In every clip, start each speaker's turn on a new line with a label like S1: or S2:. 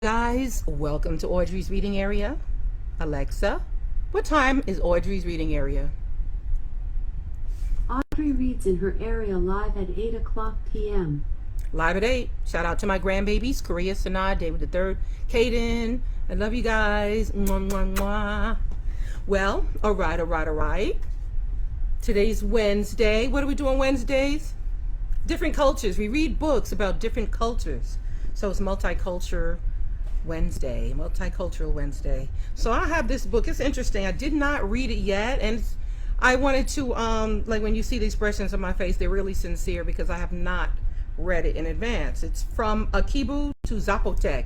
S1: Guys, welcome to Audrey's reading area. Alexa, what time is Audrey's reading area?
S2: Audrey Reads in her area live at 8 o'clock p.m.
S1: Live at 8. Shout out to my grandbabies, Korea, Sanaa, David III, Kaden. I love you guys. Mwah, mwah, mwah. Well, all right. Today's Wednesday. What are we doing Wednesdays? Different cultures. We read books about different cultures. So it's Multicultural Wednesday. So I have this book. It's interesting. I did not read it yet, and I wanted to like when you see the expressions on my face, they're really sincere because I have not read it in advance. It's from Akebu to Zapotec,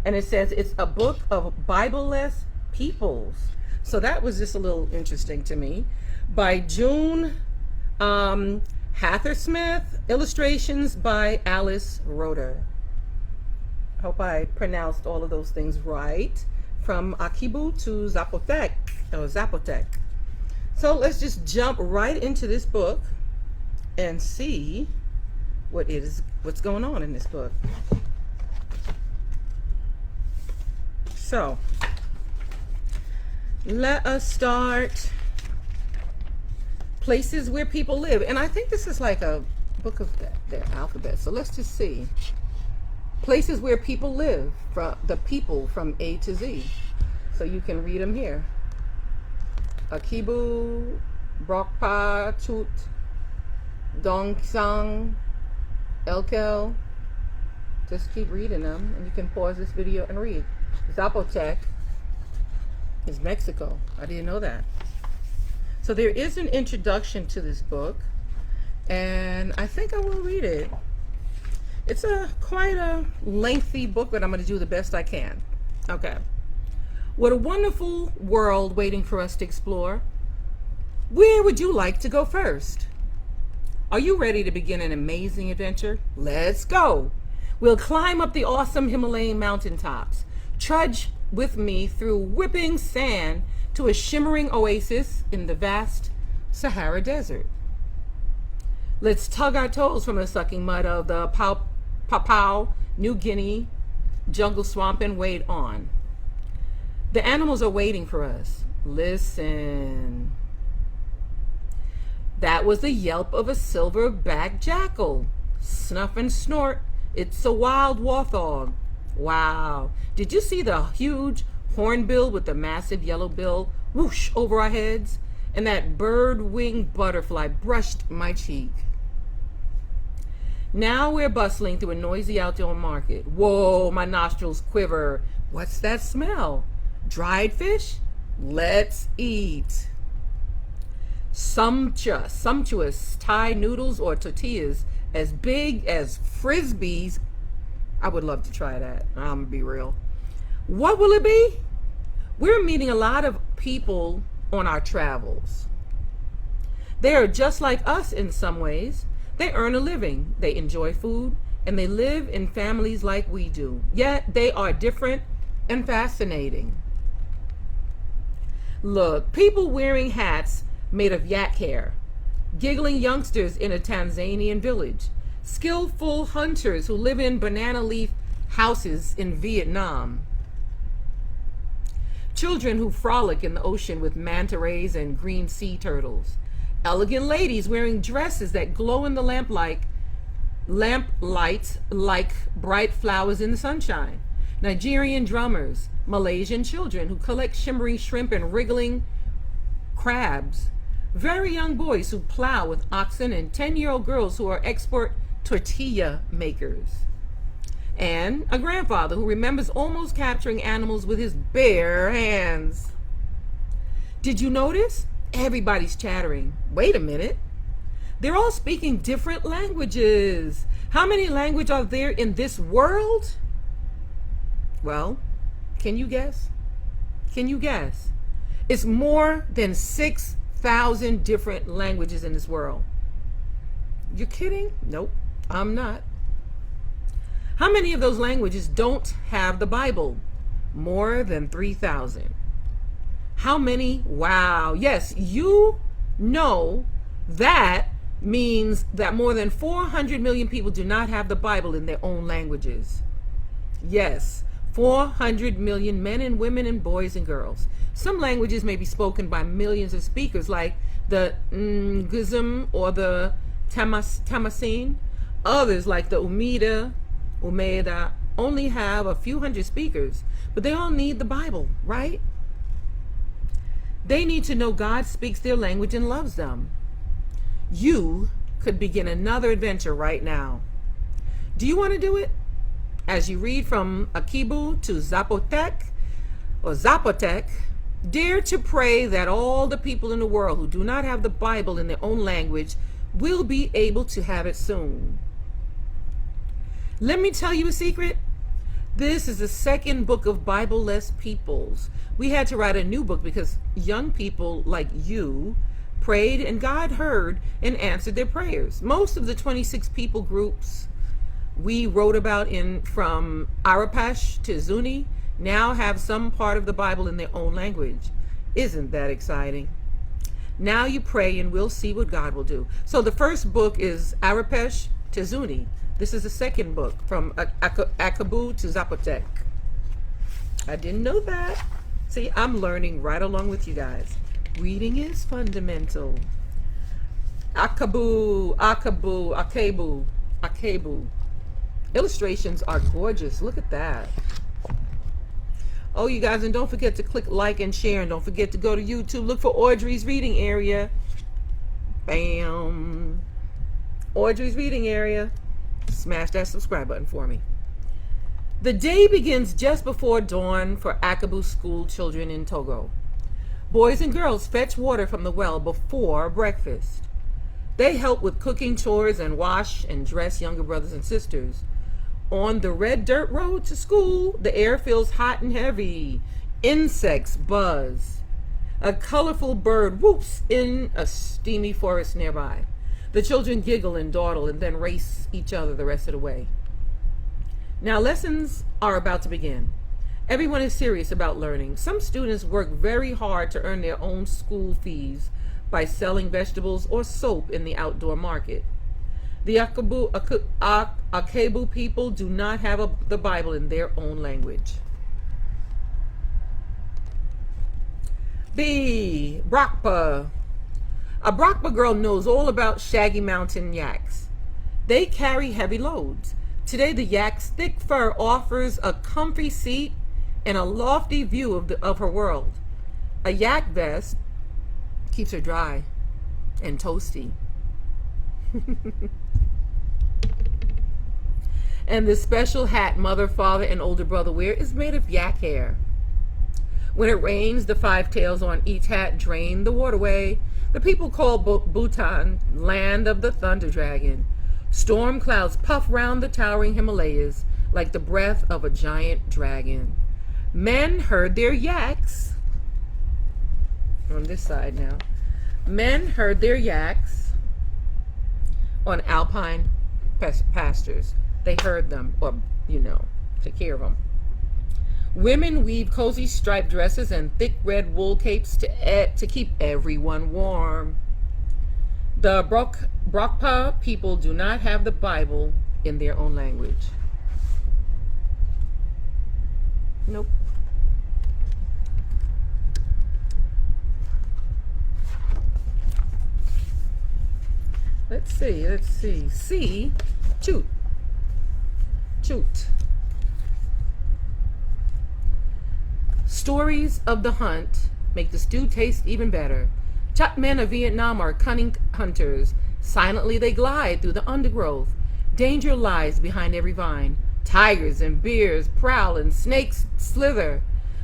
S1: and it says it's a book of Bibleless peoples. So that was just a little interesting to me. By June Hathersmith, illustrations by Alice Roeder. Hope I pronounced all of those things right. From Akebu to Zapotec. So let's just jump right into this book and see what's going on in this book. So let us start. Places where people live. And I think this is like a book of their alphabet. So let's just see. Places where people live, from the people from A to Z. So you can read them here. Akebu, Brokpa, Tut, Dongsang, Elkel. Just keep reading them, and you can pause this video and read. Zapotec is Mexico. I didn't know that. So there is an introduction to this book, and I think I will read it. It's quite a lengthy book, but I'm going to do the best I can. Okay. What a wonderful world waiting for us to explore. Where would you like to go first? Are you ready to begin an amazing adventure? Let's go. We'll climb up the awesome Himalayan mountaintops, trudge with me through whipping sand to a shimmering oasis in the vast Sahara Desert. Let's tug our toes from the sucking mud of the Papua New Guinea jungle swamp and wade on. The animals are waiting for us. Listen. That was the yelp of a silverback jackal. Snuff and snort. It's a wild warthog. Wow. Did you see the huge hornbill with the massive yellow bill whoosh over our heads? And that bird-winged butterfly brushed my cheek. Now we're bustling through a noisy outdoor market. Whoa, my nostrils quiver. What's that smell? Dried fish? Let's eat. Sumptuous Thai noodles or tortillas as big as frisbees. I would love to try that. I'm gonna be real. What will it be? We're meeting a lot of people on our travels. They are just like us in some ways. They earn a living, they enjoy food, and they live in families like we do. Yet they are different and fascinating. Look, people wearing hats made of yak hair, giggling youngsters in a Tanzanian village, skillful hunters who live in banana leaf houses in Vietnam, children who frolic in the ocean with manta rays and green sea turtles, elegant ladies wearing dresses that glow in the lamplight like bright flowers in the sunshine, Nigerian drummers, Malaysian children who collect shimmering shrimp and wriggling crabs, very young boys who plow with oxen, and 10-year-old girls who are expert tortilla makers, and a grandfather who remembers almost capturing animals with his bare hands. Did you notice? Everybody's chattering. Wait a minute. They're all speaking different languages. How many languages are there in this world? Well, can you guess? Can you guess? It's more than 6,000 different languages in this world. You're kidding? Nope, I'm not. How many of those languages don't have the Bible? More than 3,000. How many? Wow. Yes, you know that means that more than 400 million people do not have the Bible in their own languages. Yes, 400 million men and women and boys and girls. Some languages may be spoken by millions of speakers, like the Ngizim or the Tamasin. Others, like the Umeda, only have a few hundred speakers, but they all need the Bible, right? They need to know God speaks their language and loves them. You could begin another adventure right now. Do you want to do it? As you read from Akebu to Zapotec, dare to pray that all the people in the world who do not have the Bible in their own language will be able to have it soon. Let me tell you a secret. This is the second book of Bibleless peoples. We had to write a new book because young people like you prayed and God heard and answered their prayers. Most of the 26 people groups we wrote about from Arapash to Zuni now have some part of the Bible in their own language. Isn't that exciting? Now you pray and we'll see what God will do. So the first book is Arapash to Zuni. This is the second book from Akebu to Zapotec. I didn't know that. See, I'm learning right along with you guys. Reading is fundamental. Akebu. Illustrations are gorgeous. Look at that. Oh, you guys, and don't forget to click like and share, and don't forget to go to YouTube. Look for Audrey's Reading Area. Bam. Audrey's Reading Area. Smash that subscribe button for me. The day begins just before dawn for Akebu school children in Togo. Boys and girls fetch water from the well before breakfast. They help with cooking chores and wash and dress younger brothers and sisters. On the red dirt road to school, the air feels hot and heavy. Insects buzz. A colorful bird whoops in a steamy forest nearby. The children giggle and dawdle and then race each other the rest of the way. Now lessons are about to begin. Everyone is serious about learning. Some students work very hard to earn their own school fees by selling vegetables or soap in the outdoor market. The Akebu people do not have the Bible in their own language. B. Brakpa. A Brakpa girl knows all about shaggy mountain yaks. They carry heavy loads. Today the yak's thick fur offers a comfy seat and a lofty view of her world. A yak vest keeps her dry and toasty. And the special hat mother, father, and older brother wear is made of yak hair. When it rains, the 5 tails on each hat drain the waterway. The people call Bhutan land of the thunder dragon. Storm clouds puff round the towering Himalayas like the breath of a giant dragon. Men herd their yaks. On this side now. Men herd their yaks on alpine pastures. They herd them, or, take care of them. Women weave cozy striped dresses and thick red wool capes to keep everyone warm. The Brakpa people do not have the Bible in their own language. Nope. Let's see. C. Choot. Stories of the hunt make the stew taste even better. Chut men of Vietnam are cunning hunters. Silently they glide through the undergrowth. Danger lies behind every vine. Tigers and bears prowl and snakes slither.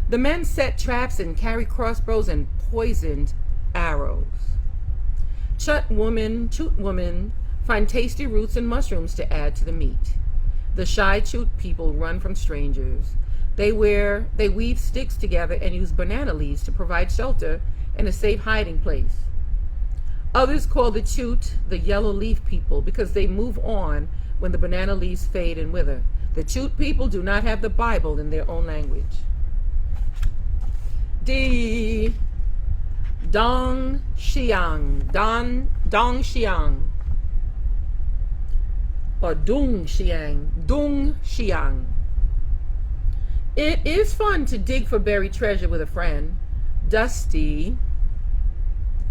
S1: The men set traps and carry crossbows and poisoned arrows. Choot women find tasty roots and mushrooms to add to the meat. The shy Choot people run from strangers. They weave sticks together and use banana leaves to provide shelter and a safe hiding place. Others call the Choot the yellow leaf people because they move on when the banana leaves fade and wither. The Choot people do not have the Bible in their own language. D. Dong Xiang. Dong Xiang. Or Dung Xiang. It is fun to dig for buried treasure with a friend. Dusty,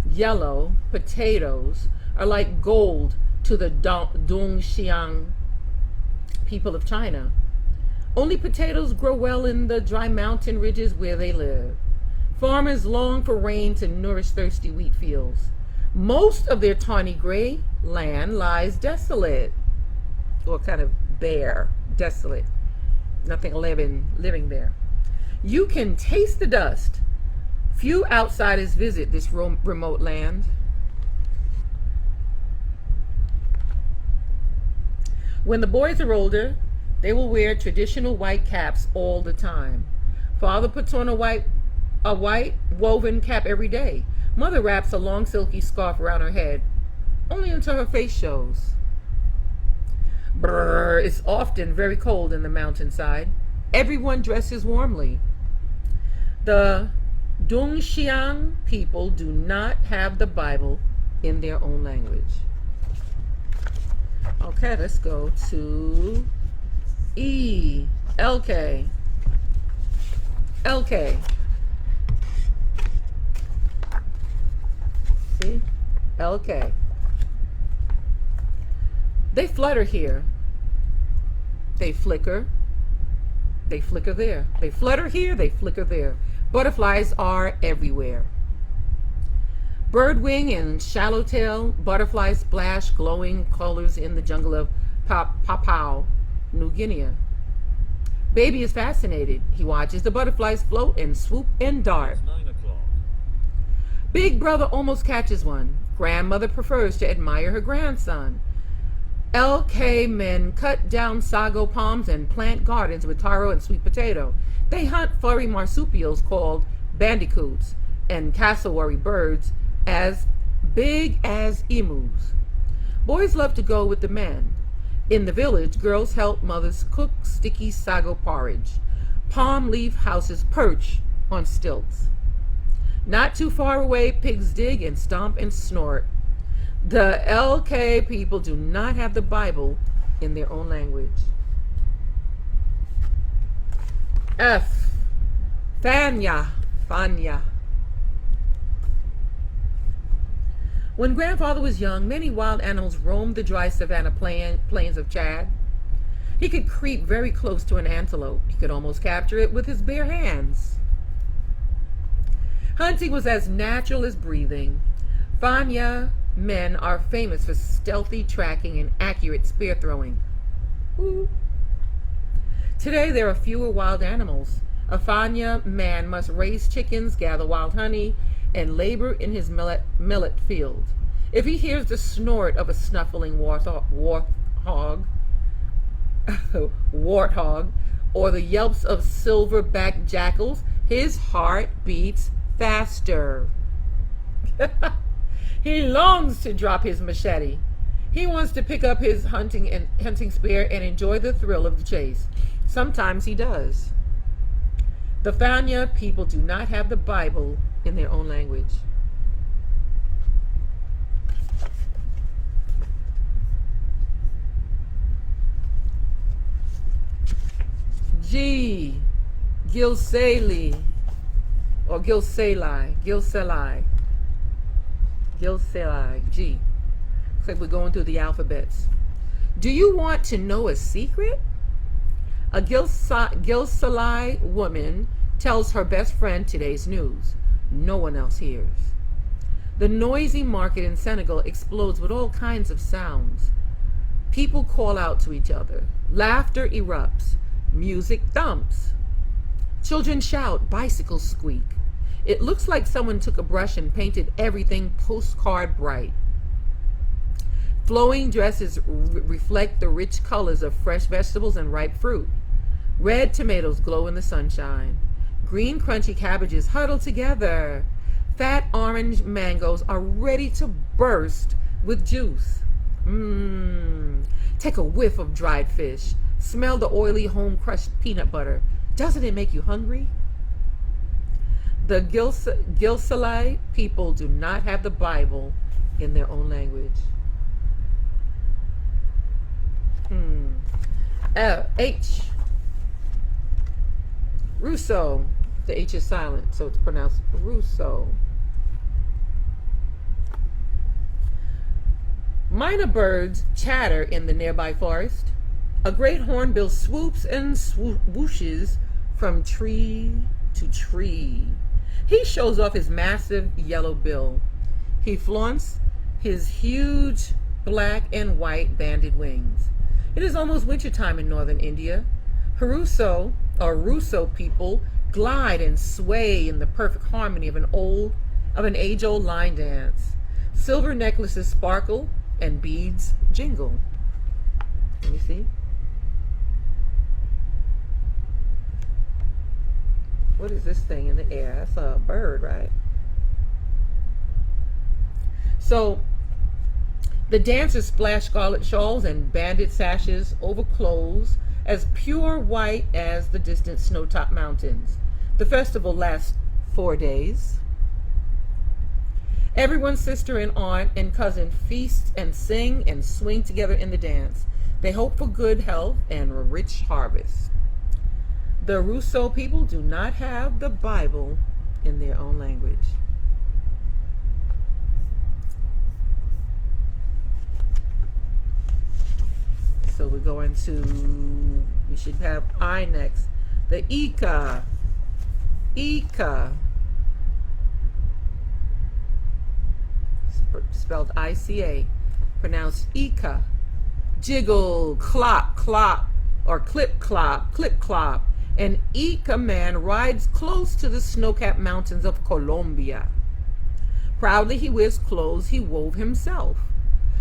S1: yellow potatoes are like gold to the Dongxiang people of China. Only potatoes grow well in the dry mountain ridges where they live. Farmers long for rain to nourish thirsty wheat fields. Most of their tawny gray land lies desolate, or kind of bare, desolate. Nothing living there. You can taste the dust. Few outsiders visit this remote land. When the boys are older, they will wear traditional white caps all the time. Father puts on a white woven cap every day. Mother wraps a long silky scarf around her head, only until her face shows. Brrr, it's often very cold in the mountainside. Everyone dresses warmly. The Dongxiang people do not have the Bible in their own language. Okay, let's go to E. LK. LK. See? LK. They flutter here. They flicker. They flicker there. They flutter here. They flicker there. Butterflies are everywhere. Birdwing and shallowtail butterflies splash glowing colors in the jungle of Papua New Guinea. Baby is fascinated. He watches the butterflies float and swoop and dart.
S3: It's 9 o'clock.
S1: Big brother almost catches one. Grandmother prefers to admire her grandson. LK men cut down sago palms and plant gardens with taro and sweet potato. They hunt furry marsupials called bandicoots and cassowary birds as big as emus. Boys love to go with the men. In the village, girls help mothers cook sticky sago porridge. Palm leaf houses perch on stilts. Not too far away, pigs dig and stomp and snort. The LK people do not have the Bible in their own language. F. Fanya. Fanya. When grandfather was young, many wild animals roamed the dry savanna plains of Chad. He could creep very close to an antelope. He could almost capture it with his bare hands. Hunting was as natural as breathing. Fanya men are famous for stealthy tracking and accurate spear throwing. Ooh. Today there are fewer wild animals. A Fanya man must raise chickens, gather wild honey, and labor in his millet field. If he hears the snort of a snuffling warthog, or the yelps of silverback jackals, his heart beats faster. He longs to drop his machete. He wants to pick up his hunting spear and enjoy the thrill of the chase. Sometimes he does. The Fanya people do not have the Bible in their own language. G. Gilseli or Gilseli. G. Looks like we're going through the alphabets. Do you want to know a secret? A Gilseli woman tells her best friend today's news. No one else hears. The noisy market in Senegal explodes with all kinds of sounds. People call out to each other. Laughter erupts. Music thumps. Children shout. Bicycles squeak. It looks like someone took a brush and painted everything postcard bright. Flowing dresses reflect the rich colors of fresh vegetables and ripe fruit. Red tomatoes glow in the sunshine. Green crunchy cabbages huddle together. Fat orange mangoes are ready to burst with juice. Take a whiff of dried fish. Smell the oily home-crushed peanut butter. Doesn't it make you hungry? The Gilseli people do not have the Bible in their own language. H. Russo. The H is silent, so it's pronounced Russo. Minor birds chatter in the nearby forest. A great hornbill swoops and swooshes from tree to tree. He shows off his massive yellow bill. He flaunts his huge black and white banded wings. It is almost wintertime in northern India. Russo people glide and sway in the perfect harmony of an age-old line dance. Silver necklaces sparkle and beads jingle. Let me see. What is this thing in the air? That's a bird, right? So the dancers splash scarlet shawls and banded sashes over clothes as pure white as the distant snow-topped mountains. The festival lasts 4 days. Everyone's sister and aunt and cousin feast and sing and swing together in the dance. They hope for good health and a rich harvest. The Russo people do not have the Bible in their own language. So we're going to, we should have I next. The Ika. Spelled I-C-A, pronounced Ika. Jiggle, clop, clop, or clip, clop, clip, clop. An Ika man rides close to the snow-capped mountains of Colombia. Proudly he wears clothes he wove himself.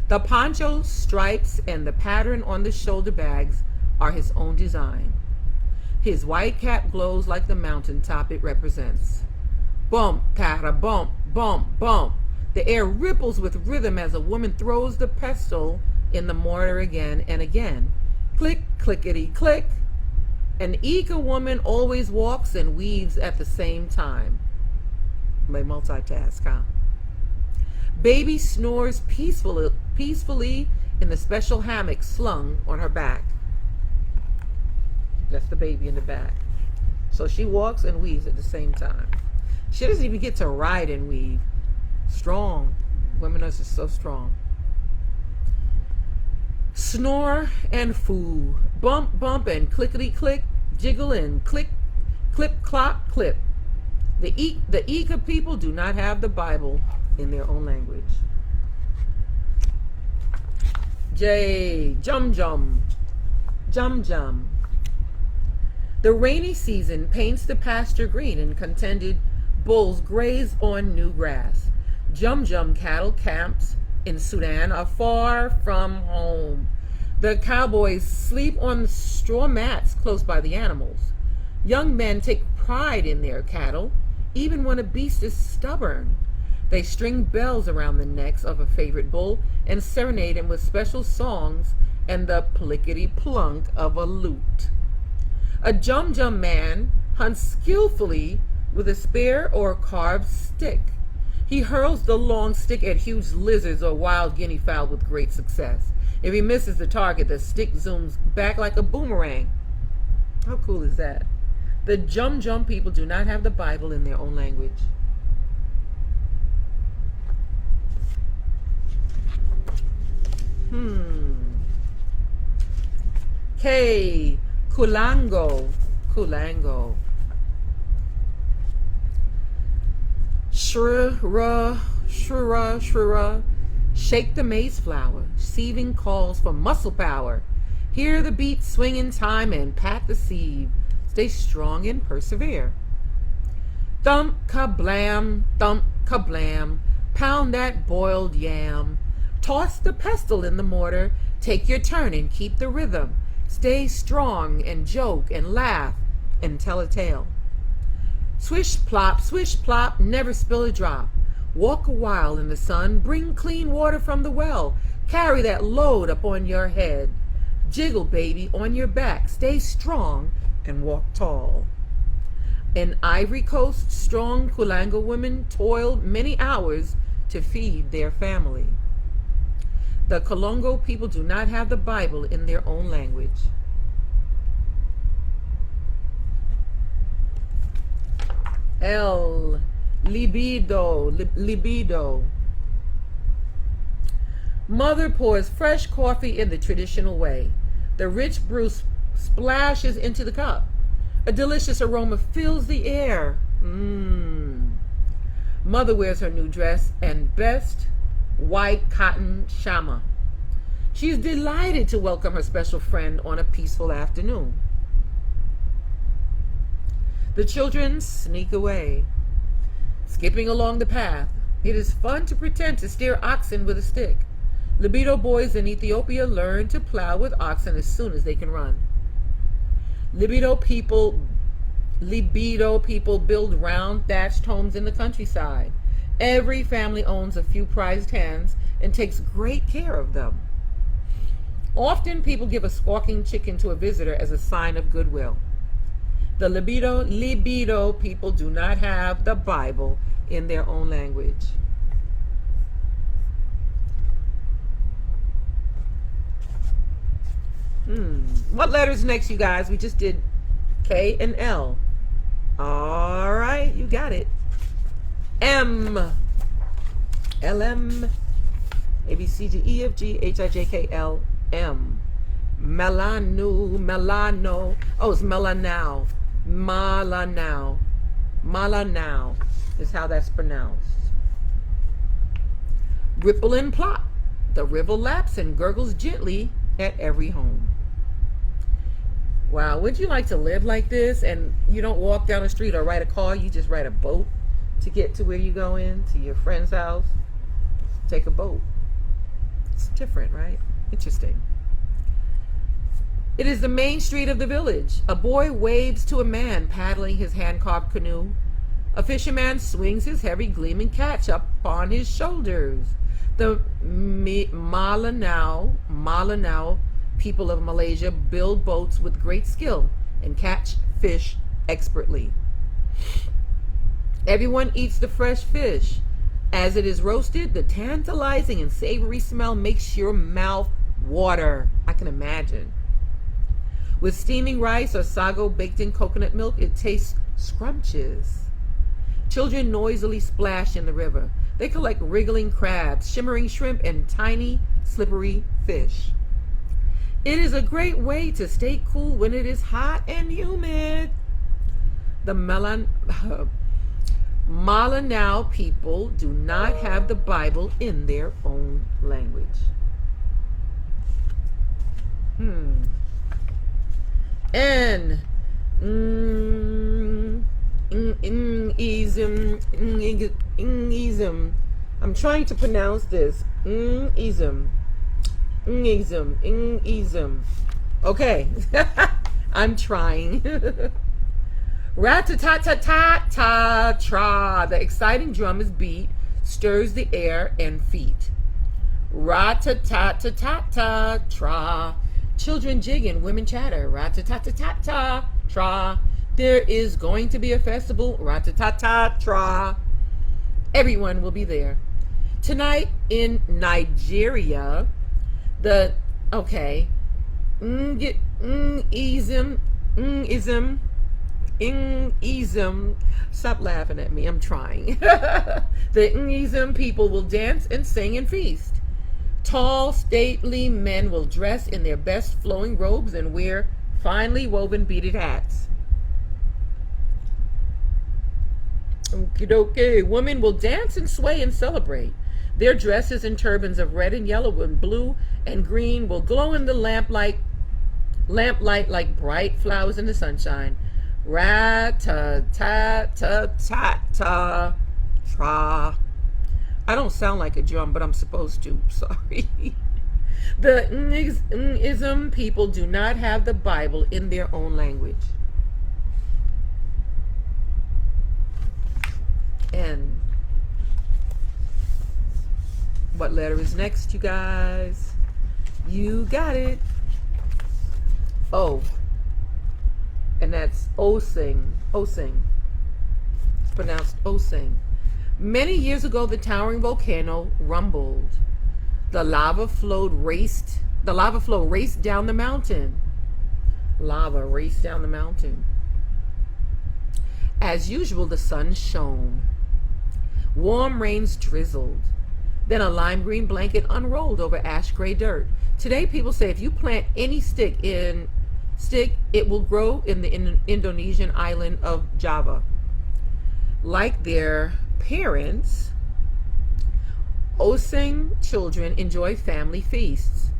S1: The poncho stripes and the pattern on the shoulder bags are his own design. His white cap glows like the mountaintop it represents. Bump, cara, bump, bump, bump. The air ripples with rhythm as a woman throws the pestle in the mortar again and again. Click, clickety, click. An Ika woman always walks and weaves at the same time. They multitask, huh? Baby snores peacefully in the special hammock slung on her back. That's the baby in the back. So she walks and weaves at the same time. She doesn't even get to ride and weave. Strong. Women are just so strong. Snore and foo. Bump, bump, and clickety click. Jiggle and click, clip, clop, clip. The Ika people do not have the Bible in their own language. J. Jum jum. Jum jum. The rainy season paints the pasture green and contented bulls graze on new grass. Jum jum cattle camps in Sudan are far from home. The cowboys sleep on straw mats close by the animals. Young men take pride in their cattle, even when a beast is stubborn. They string bells around the necks of a favorite bull and serenade him with special songs and the plickety-plunk of a lute. A jum-jum man hunts skillfully with a spear or carved stick. He hurls the long stick at huge lizards or wild guinea fowl with great success. If he misses the target, the stick zooms back like a boomerang. How cool is that? The jum-jum people do not have the Bible in their own language. K. Kulango. Kulango. Shrura, shrura, shrura. Shake the maize flour. Sieving calls for muscle power. Hear the beat swing in time and pat the sieve. Stay strong and persevere. Thump, kablam, thump, kablam. Pound that boiled yam. Toss the pestle in the mortar. Take your turn and keep the rhythm. Stay strong and joke and laugh and tell a tale. Swish plop, never spill a drop. Walk a while in the sun, bring clean water from the well. Carry that load up on your head. Jiggle, baby, on your back. Stay strong and walk tall. In Ivory Coast, strong Kulango women toiled many hours to feed their family. The Kolongo people do not have the Bible in their own language. L. Libido. Mother pours fresh coffee in the traditional way. The rich brew splashes into the cup. A delicious aroma fills the air. Mother wears her new dress and best white cotton shama. She is delighted to welcome her special friend on a peaceful afternoon. The children sneak away, skipping along the path. It is fun to pretend to steer oxen with a stick. Libido boys in Ethiopia learn to plow with oxen as soon as they can run. Libido people build round thatched homes in the countryside. Every family owns a few prized hens and takes great care of them. Often people give a squawking chicken to a visitor as a sign of goodwill. The libido people do not have the Bible in their own language. What letters next, you guys? We just did K and L. All right, you got it. M. LM. A, B, C, D, E, F, G, H, I, J, K, L, M. Melano. Oh, it's Melanau. Malanau is how that's pronounced. Ripple and plop. The river laps and gurgles gently at every home. Wow, would you like to live like this and you don't walk down the street or ride a car, you just ride a boat to get to where you go in, to your friend's house? Take a boat. It's different, right? Interesting. It is the main street of the village. A boy waves to a man paddling his hand-carved canoe. A fisherman swings his heavy gleaming catch up on his shoulders. The Malanau people of Malaysia build boats with great skill and catch fish expertly. Everyone eats the fresh fish. As it is roasted, the tantalizing and savory smell makes your mouth water. I can imagine. With steaming rice or sago baked in coconut milk, it tastes scrumptious. Children noisily splash in the river. They collect wriggling crabs, shimmering shrimp, and tiny, slippery fish. It is a great way to stay cool when it is hot and humid. The Malanau people do not have the Bible in their own language. N. I'm trying to pronounce this. Okay. I'm trying. Rat-ta-ta-ta-ta-tra. The exciting drum is beat, stirs the air and feet. Rat-ta-ta-ta-ta-ta-tra. Children jig and women chatter. Rat-ta-ta-ta-ta-ta-tra. There is going to be a festival. Rat-ta-ta-ta-tra. Everyone will be there. Tonight in Nigeria, stop laughing at me, I'm trying. The Ngizim people will dance and sing and feast. Tall, stately men will dress in their best flowing robes and wear finely woven beaded hats. Okay, women will dance and sway and celebrate. Their dresses and turbans of red and yellow and blue and green will glow in the lamplight like bright flowers in the sunshine. Rat-ta-ta-ta-ta-tra. I don't sound like a drum, but I'm supposed to. Sorry. The Ngizim people do not have the Bible in their own language. N. What letter is next, you guys? You got it. O. And that's Osing. Osing. It's pronounced Osing. Many years ago, the towering volcano rumbled. The lava flow raced down the mountain. Lava raced down the mountain. As usual, the sun shone. Warm rains drizzled. Then a lime green blanket unrolled over ash gray dirt. Today, people say if you plant any stick, it will grow in the Indonesian island of Java. Like their parents, Osing children enjoy family feasts.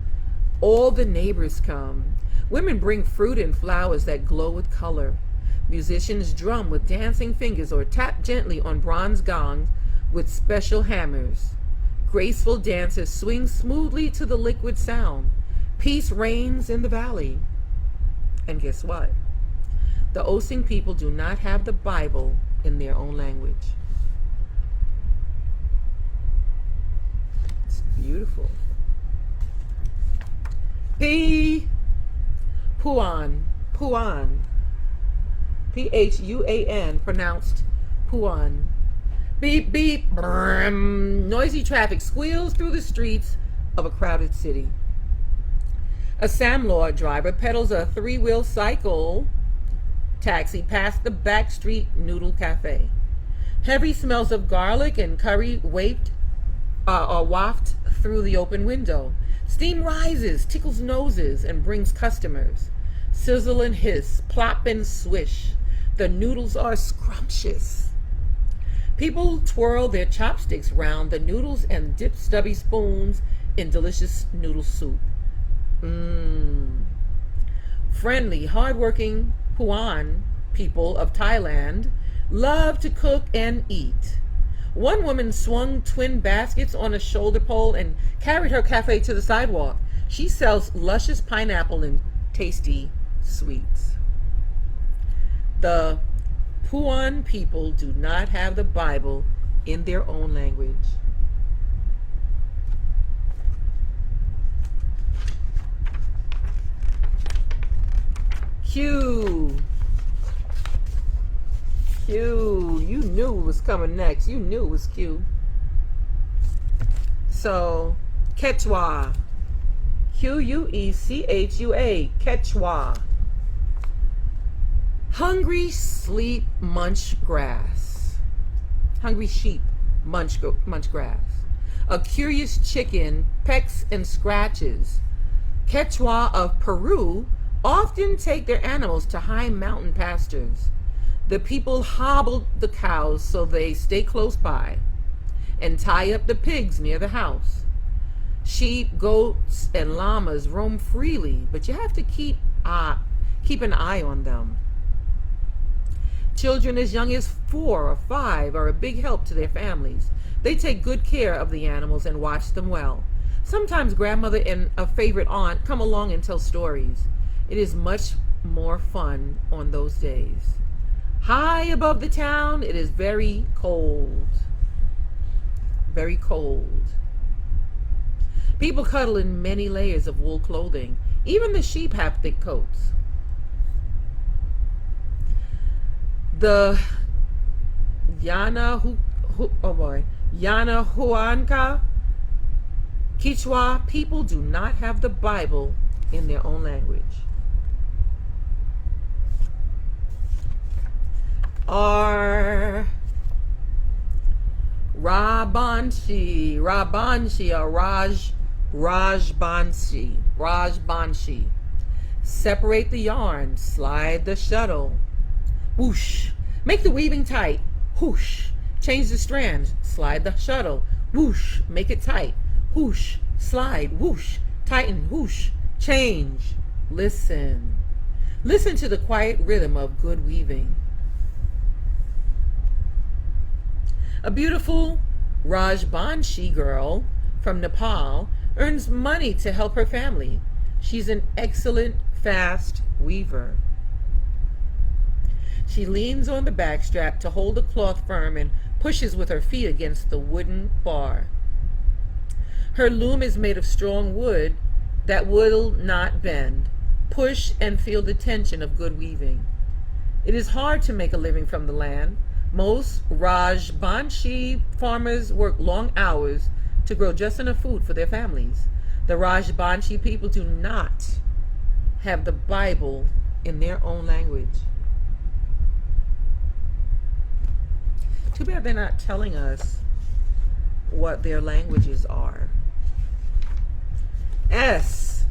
S1: All the neighbors come. Women bring fruit and flowers that glow with color. Musicians drum with dancing fingers or tap gently on bronze gongs with special hammers. Graceful dancers swing smoothly to the liquid sound. Peace reigns in the valley. And guess what? The Osing people do not have the Bible in their own language. It's beautiful. Puan, Phuan, pronounced Puan. Beep, beep, brum. Noisy traffic squeals through the streets of a crowded city. A Samlor driver pedals a three-wheel cycle taxi past the backstreet noodle cafe. Heavy smells of garlic and curry waft through the open window. Steam rises, tickles noses, and brings customers. Sizzle and hiss, plop and swish. The noodles are scrumptious. People twirl their chopsticks round the noodles and dip stubby spoons in delicious noodle soup. Friendly, hardworking Phuan people of Thailand love to cook and eat. One woman swung twin baskets on a shoulder pole and carried her cafe to the sidewalk. She sells luscious pineapple and tasty sweets. The Phuan people do not have the Bible in their own language. Q. You knew it was coming next. You knew it was Q. So, Quechua. Quechua. Quechua. Hungry sleep, munch grass. Hungry sheep, munch grass. A curious chicken pecks and scratches. Quechua of Peru often take their animals to high mountain pastures. The people hobble the cows so they stay close by and tie up the pigs near the house. Sheep, goats, and llamas roam freely, but you have to keep an eye on them. Children as young as 4 or 5 are a big help to their families. They take good care of the animals and watch them well. Sometimes grandmother and a favorite aunt come along and tell stories. It is much more fun on those days. High above the town, it is very cold. Very cold. People cuddle in many layers of wool clothing. Even the sheep have thick coats. The Yanahuanca Quechua people do not have the Bible in their own language. Are Rajbanshi, Rajbanshi. Separate the yarn, slide the shuttle. Whoosh. Make the weaving tight. Whoosh. Change the strands, slide the shuttle. Whoosh. Make it tight. Whoosh. Slide. Whoosh. Tighten. Whoosh. Change. Listen. Listen to the quiet rhythm of good weaving. A beautiful Rajbanshi girl from Nepal earns money to help her family. She's an excellent, fast weaver. She leans on the backstrap to hold the cloth firm and pushes with her feet against the wooden bar. Her loom is made of strong wood that will not bend. Push and feel the tension of good weaving. It is hard to make a living from the land. Most Rajbanshi farmers work long hours to grow just enough food for their families. The Rajbanshi people do not have the Bible in their own language. Too bad they're not telling us what their languages are. S.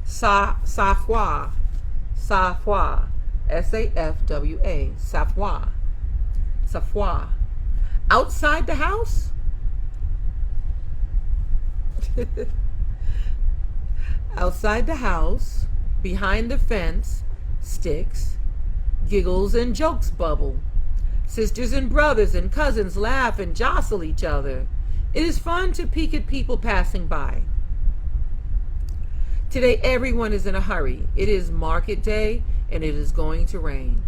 S1: Safwa. Safwa. S-A-F-W-A. Safwa. Safwa. Outside the house? Outside the house, behind the fence, sticks, giggles and jokes bubble. Sisters and brothers and cousins laugh and jostle each other. It is fun to peek at people passing by. Today everyone is in a hurry. It is market day and it is going to rain.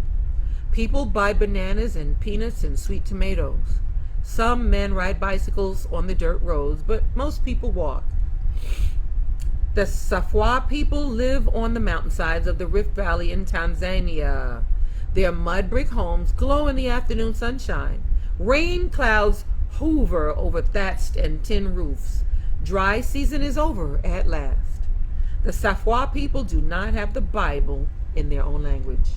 S1: People buy bananas and peanuts and sweet tomatoes. Some men ride bicycles on the dirt roads, but most people walk. The Safwa people live on the mountainsides of the Rift Valley in Tanzania. Their mud brick homes glow in the afternoon sunshine. Rain clouds hover over thatched and tin roofs. Dry season is over at last. The Safwa people do not have the Bible in their own language.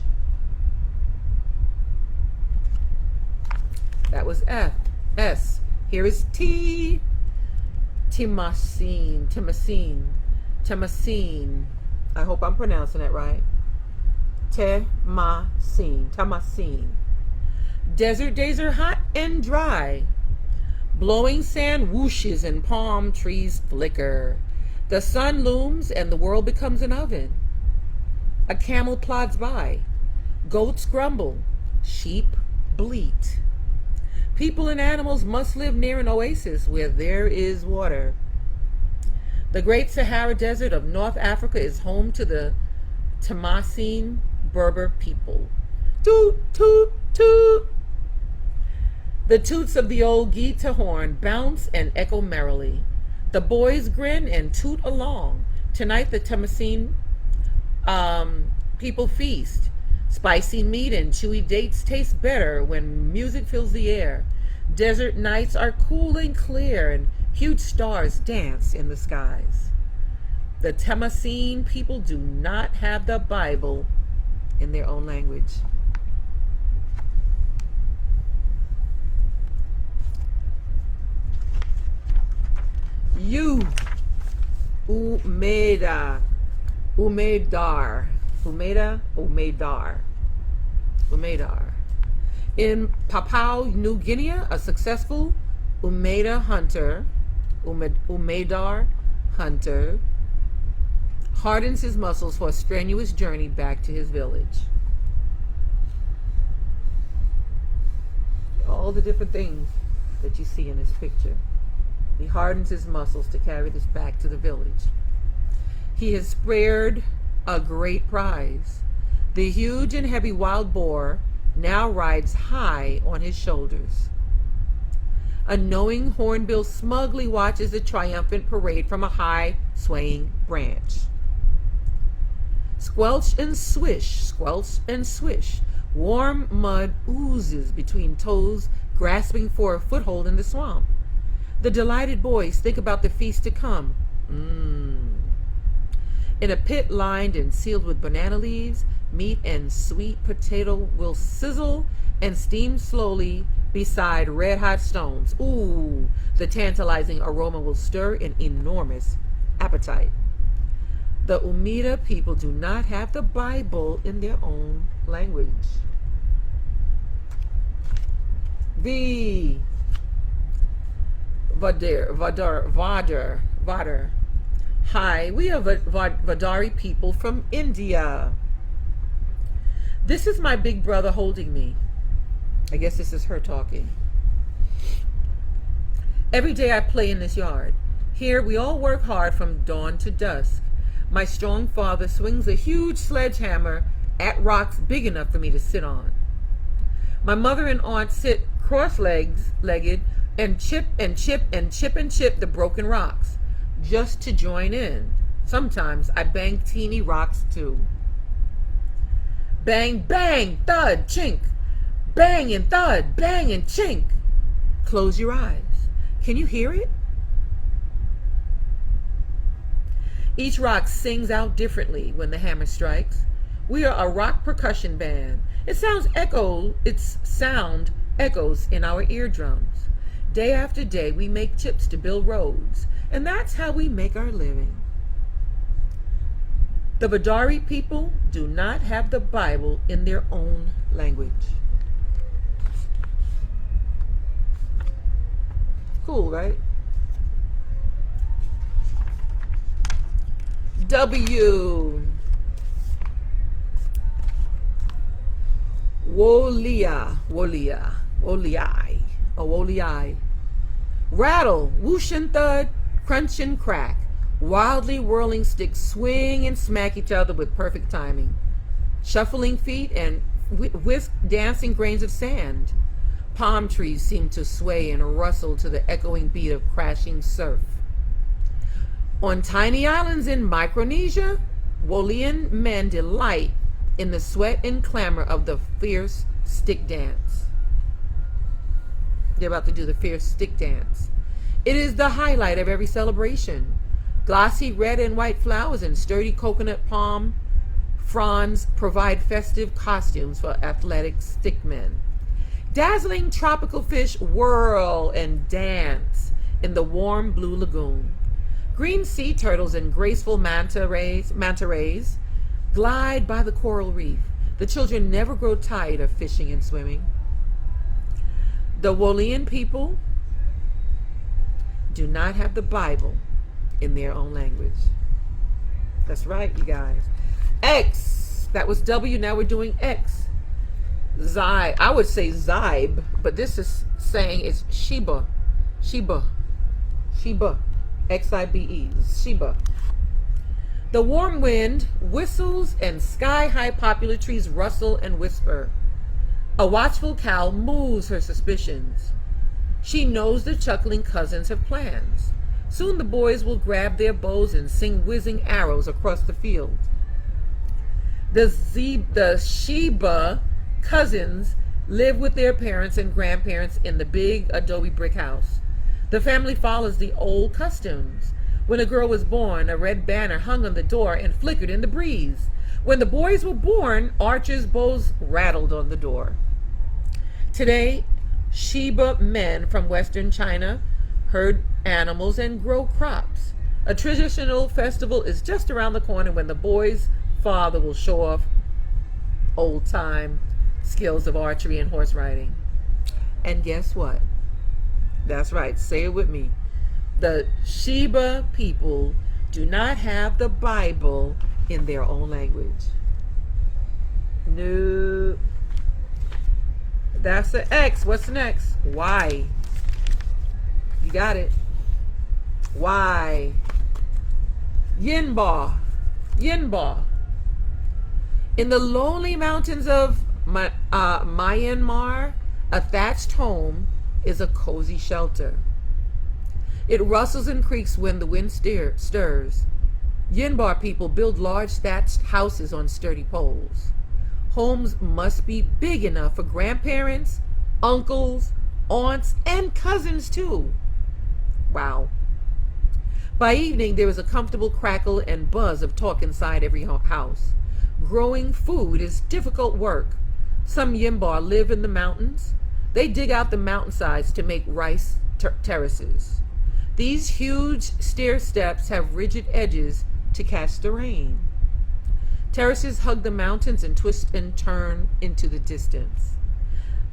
S1: That was F. S. Here is T. Timasin. I hope I'm pronouncing that right. Tamasin. Desert days are hot and dry. Blowing sand whooshes and palm trees flicker. The sun looms and the world becomes an oven. A camel plods by. Goats grumble. Sheep bleat. People and animals must live near an oasis where there is water. The Great Sahara Desert of North Africa is home to the Tamasin Berber people. Toot, toot, toot. The toots of the old Gita horn bounce and echo merrily. The boys grin and toot along. Tonight the Tamasin people feast. Spicy meat and chewy dates taste better when music fills the air. Desert nights are cool and clear and huge stars dance in the skies. The Tamasin people do not have the Bible in their own language. You, Umedar. In Papua New Guinea, a successful Umedar hunter hardens his muscles for a strenuous journey back to his village. All the different things that you see in this picture. He hardens his muscles to carry this back to the village. He has spared a great prize. The huge and heavy wild boar now rides high on his shoulders. A knowing hornbill smugly watches the triumphant parade from a high, swaying branch. Squelch and swish, warm mud oozes between toes, grasping for a foothold in the swamp. The delighted boys think about the feast to come. In a pit lined and sealed with banana leaves, meat and sweet potato will sizzle and steam slowly beside red-hot stones. Ooh, the tantalizing aroma will stir an enormous appetite. The Umeda people do not have the Bible in their own language. V. Vadar. Hi, we are Vadari people from India. This is my big brother holding me. I guess this is her talking. Every day I play in this yard. Here we all work hard from dawn to dusk. My strong father swings a huge sledgehammer at rocks big enough for me to sit on. My mother and aunt sit cross-legged and chip the broken rocks just to join in. Sometimes I bang teeny rocks too. Bang, bang, thud, chink. Bang and thud, bang and chink. Close your eyes. Can you hear it? Each rock sings out differently when the hammer strikes. We are a rock percussion band. Its sound echoes in our eardrums. Day after day, we make chips to build roads, and that's how we make our living. The Badari people do not have the Bible in their own language. Cool, right? W. Woliai. Rattle, whoosh and thud, crunch and crack. Wildly whirling sticks swing and smack each other with perfect timing. Shuffling feet and whisk dancing grains of sand. Palm trees seem to sway and rustle to the echoing beat of crashing surf. On tiny islands in Micronesia, Wolian men delight in the sweat and clamor of the fierce stick dance. They're about to do the fierce stick dance. It is the highlight of every celebration. Glossy red and white flowers and sturdy coconut palm fronds provide festive costumes for athletic stickmen. Dazzling tropical fish whirl and dance in the warm blue lagoon. Green sea turtles and graceful manta rays glide by the coral reef. The children never grow tired of fishing and swimming. The Wolian people do not have the Bible in their own language. That's right, you guys. X. That was W, now we're doing X. Zybe. I would say Zybe, but this is saying it's Sheba. Sheba. Xibe. Sheba. The warm wind whistles and sky-high poplar trees rustle and whisper. A watchful cow moves her suspicions. She knows the chuckling cousins have plans. Soon the boys will grab their bows and sing whizzing arrows across the field. The Sheba cousins live with their parents and grandparents in the big adobe brick house. The family follows the old customs. When a girl was born, a red banner hung on the door and flickered in the breeze. When the boys were born, archers' bows rattled on the door. Today, Sheba men from Western China herd animals and grow crops. A traditional festival is just around the corner when the boy's father will show off old-time skills of archery and horse riding. And guess what? That's right, say it with me. The Sheba people do not have the Bible in their own language. No. That's the X. What's next? Y. You got it. Y. Yinba. In the lonely mountains of Myanmar, a thatched home is a cozy shelter. It rustles and creaks when the wind stirs. Yinba people build large thatched houses on sturdy poles. Homes must be big enough for grandparents, uncles, aunts, and cousins too. Wow. By evening, there is a comfortable crackle and buzz of talk inside every house. Growing food is difficult work. Some Yinba live in the mountains. They dig out the mountainsides to make rice terraces. These huge stair steps have rigid edges to catch the rain. Terraces hug the mountains and twist and turn into the distance.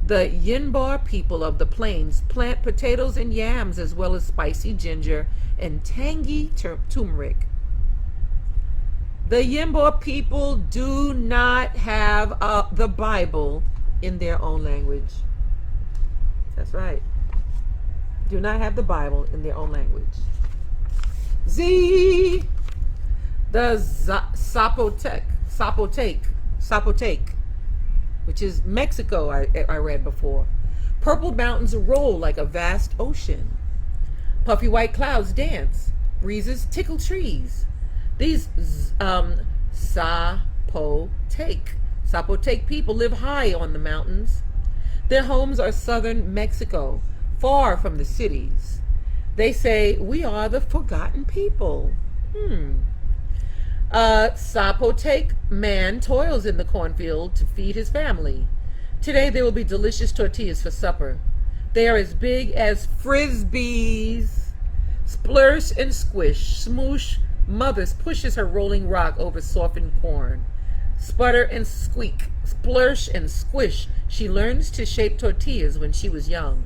S1: The Yinba people of the plains plant potatoes and yams as well as spicy ginger and tangy turmeric. The Yinba people do not have the Bible in their own language. That's right. Do not have the Bible in their own language. Z. The Zapotec, which is Mexico, I read before. Purple mountains roll like a vast ocean. Puffy white clouds dance. Breezes tickle trees. These Zapotec people live high on the mountains. Their homes are southern Mexico, far from the cities. They say, we are the forgotten people. Zapotec man toils in the cornfield to feed his family. Today there will be delicious tortillas for supper. They are as big as frisbees. Splursh and squish, smoosh, mothers pushes her rolling rock over softened corn. Sputter and squeak, splursh and squish, she learns to shape tortillas when she was young.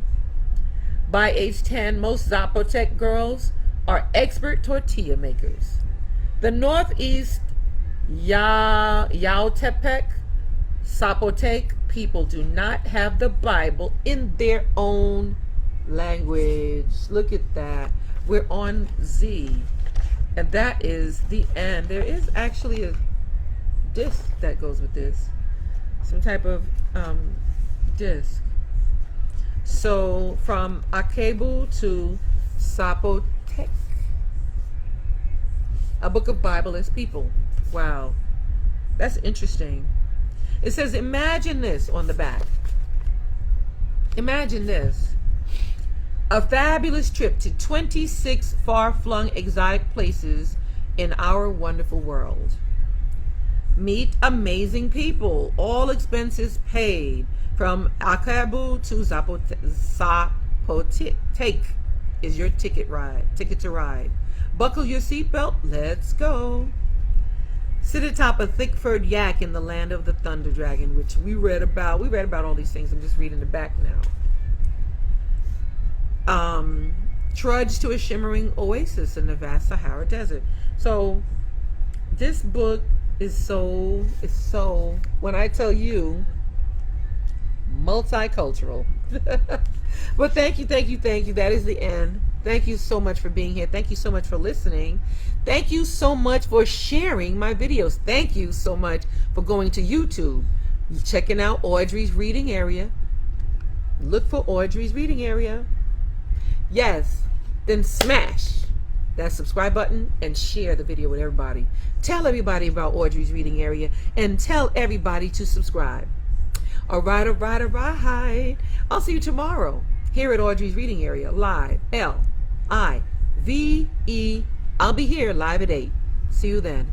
S1: By age 10, most Zapotec girls are expert tortilla makers. The Northeast Yautepec, Zapotec people do not have the Bible in their own language. Look at that. We're on Z. And that is the end. There is actually a disc that goes with this. Some type of disc. So from Akebu to Zapotec. A book of Bibleless people. Wow. That's interesting. It says, imagine this on the back. Imagine this. A fabulous trip to 26 far-flung exotic places in our wonderful world. Meet amazing people, all expenses paid, from Akebu to Zapotec is your ticket to ride. Buckle your seatbelt, let's go. Sit atop a thick-furred yak in the land of the thunder dragon, which we read about. We read about all these things. I'm just reading the back now. Trudge to a shimmering oasis in the vast Sahara Desert. So this book is so, when I tell you, multicultural. But thank you. That is the end. Thank you so much for being here. Thank you so much for listening. Thank you so much for sharing my videos. Thank you so much for going to YouTube, checking out Audrey's Reading Area. Look for Audrey's Reading Area. Yes, then smash that subscribe button and share the video with everybody. Tell everybody about Audrey's Reading Area and tell everybody to subscribe. All right. I'll see you tomorrow here at Audrey's Reading Area, live, Live. I'll be here live at 8. See you then.